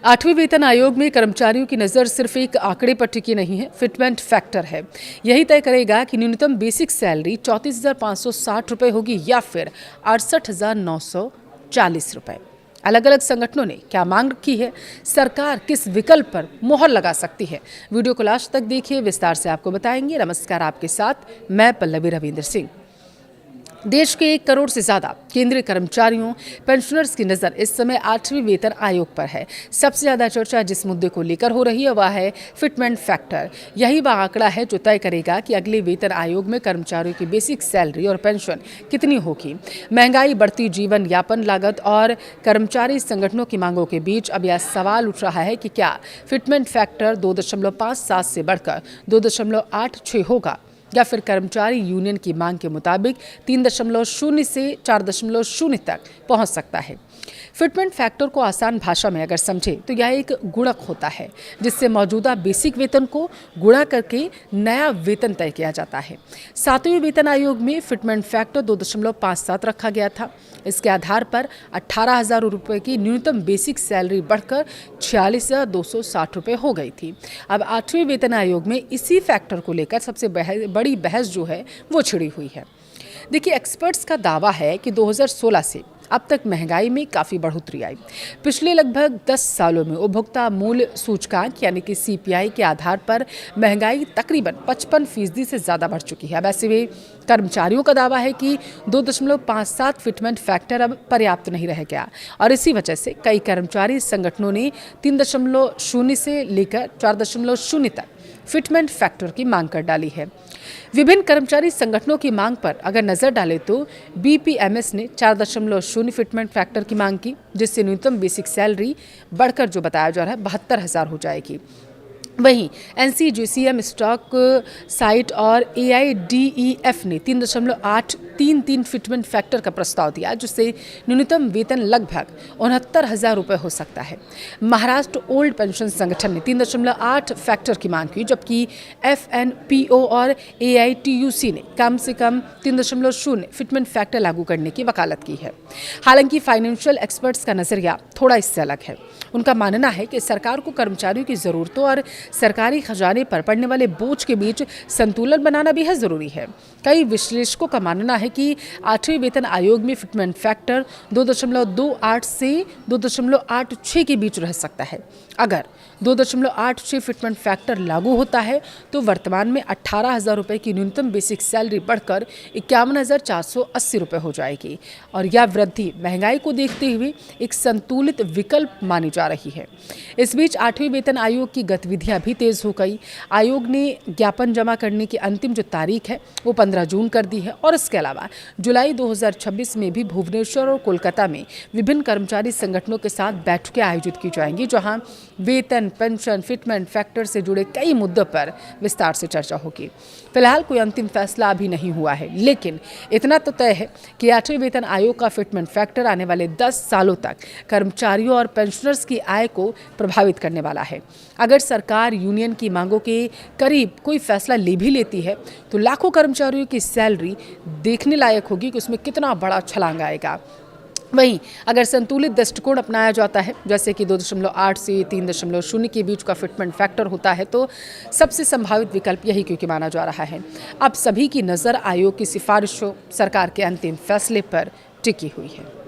आठवीं वेतन आयोग में कर्मचारियों की नज़र सिर्फ एक आंकड़े पर टिकी नहीं है, फिटमेंट फैक्टर है। यही तय करेगा कि न्यूनतम बेसिक सैलरी 34,560 रुपये होगी या फिर 68,940 रुपये। अलग अलग संगठनों ने क्या मांग रखी है, सरकार किस विकल्प पर मोहर लगा सकती है, वीडियो को लास्ट तक देखिए, विस्तार से आपको बताएंगे। नमस्कार, आपके साथ मैं पल्लवी रविंद्र सिंह। देश के 1 करोड़ से ज्यादा केंद्रीय कर्मचारियों पेंशनर्स की नजर इस समय 8वीं वेतन आयोग पर है। सबसे ज्यादा चर्चा जिस मुद्दे को लेकर हो रही है वह है फिटमेंट फैक्टर। यही वह आंकड़ा है जो तय करेगा कि अगले वेतन आयोग में कर्मचारियों की बेसिक सैलरी और पेंशन कितनी होगी। महंगाई, बढ़ती जीवन यापन लागत और कर्मचारी संगठनों की मांगों के बीच अब यह सवाल उठ रहा है कि क्या फिटमेंट फैक्टर 2.57 से बढ़कर 2.86 होगा या फिर कर्मचारी यूनियन की मांग के मुताबिक 3.0 से 4.0 तक पहुंच सकता है। फिटमेंट फैक्टर को आसान भाषा में अगर समझे तो यह एक गुणक होता है जिससे मौजूदा बेसिक वेतन को गुणा करके नया वेतन तय किया जाता है। 7वें वेतन आयोग में फिटमेंट फैक्टर 2.57 रखा गया था। इसके आधार पर 18,000 रुपये की न्यूनतम बेसिक सैलरी बढ़कर 46,260 रुपये हो गई थी। अब 8वें वेतन आयोग में इसी फैक्टर को लेकर सबसे बड़ी बहस जो है वो छिड़ी हुई है। देखिए, एक्सपर्ट्स का दावा है कि 2016 से अब तक महंगाई में काफ़ी बढ़ोतरी आई। पिछले लगभग 10 सालों में उपभोक्ता मूल्य सूचकांक यानी कि CPI के आधार पर महंगाई तकरीबन 55% से ज़्यादा बढ़ चुकी है। अब ऐसे में कर्मचारियों का दावा है कि 2.57 फिटमेंट फैक्टर अब पर्याप्त नहीं रह गया और इसी वजह से कई कर्मचारी संगठनों ने 3.0 से लेकर 4.0 तक फिटमेंट फैक्टर की मांग कर डाली है। विभिन्न कर्मचारी संगठनों की मांग पर अगर नजर डालें तो BPMS ने 4.0 फिटमेंट फैक्टर की मांग की, जिससे न्यूनतम बेसिक सैलरी बढ़कर जो बताया जा रहा है 72,000 हो जाएगी। वहीं NCGCM स्टॉक साइट और AIDEF ने 3.833 फिटमेंट फैक्टर का प्रस्ताव दिया, जिससे न्यूनतम वेतन लगभग 69,000 रुपये हो सकता है। महाराष्ट्र ओल्ड पेंशन संगठन ने 3.8 फैक्टर की मांग की, जबकि FNPO और AITUC ने कम से कम 3.0 फिटमेंट फैक्टर लागू करने की वकालत की है। हालांकि फाइनेंशियल एक्सपर्ट्स का नजरिया थोड़ा इससे अलग है। उनका मानना है कि सरकार को कर्मचारियों की जरूरतों और सरकारी खजाने पर पड़ने वाले बोझ के बीच संतुलन बनाना बेहद जरूरी है। कई विश्लेषकों का मानना है कि 8वें वेतन आयोग में फिटमेंट फैक्टर 2.28 से 2.86 के बीच रह सकता है। अगर 2.86 फिटमेंट फैक्टर लागू होता है तो वर्तमान में 18,000 रुपये की न्यूनतम बेसिक सैलरी बढ़कर 51,480 रुपये हो जाएगी और यह वृद्धि महंगाई को देखते हुए एक संतुलित विकल्प मानी जा रही है। इस बीच 8वें वेतन आयोग की गतिविधियां भी तेज हो गई। आयोग ने ज्ञापन जमा करने की अंतिम जो तारीख है वो 15 जून कर दी है और इसके अलावा जुलाई 2026 में भी भुवनेश्वर और कोलकाता में विभिन्न कर्मचारी संगठनों के साथ बैठकें आयोजित की जाएंगी, जहां वेतन, पेंशन, फिटमेंट फैक्टर से जुड़े कई मुद्दों पर विस्तार से चर्चा होगी। फिलहाल कोई अंतिम फैसला अभी नहीं हुआ है, लेकिन इतना तो तय है कि 8वें वेतन आयोग का फिटमेंट फैक्टर आने वाले 10 सालों तक कर्मचारियों और पेंशनर्स की आय को प्रभावित करने वाला है। अगर सरकार यूनियन की मांगों के करीब कोई फैसला ले भी लेती है तो लाखों कर्मचारियों की सैलरी देखने लायक होगी कि उसमें कितना बड़ा छलांग आएगा। वहीं अगर संतुलित दृष्टिकोण अपनाया जाता है, जैसे कि 2.8 से 3.0 के बीच का फिटमेंट फैक्टर होता है, तो सबसे संभावित विकल्प यही क्योंकि माना जा रहा है। अब सभी की नज़र आयोग की सिफारिशों, सरकार के अंतिम फैसले पर टिकी हुई है।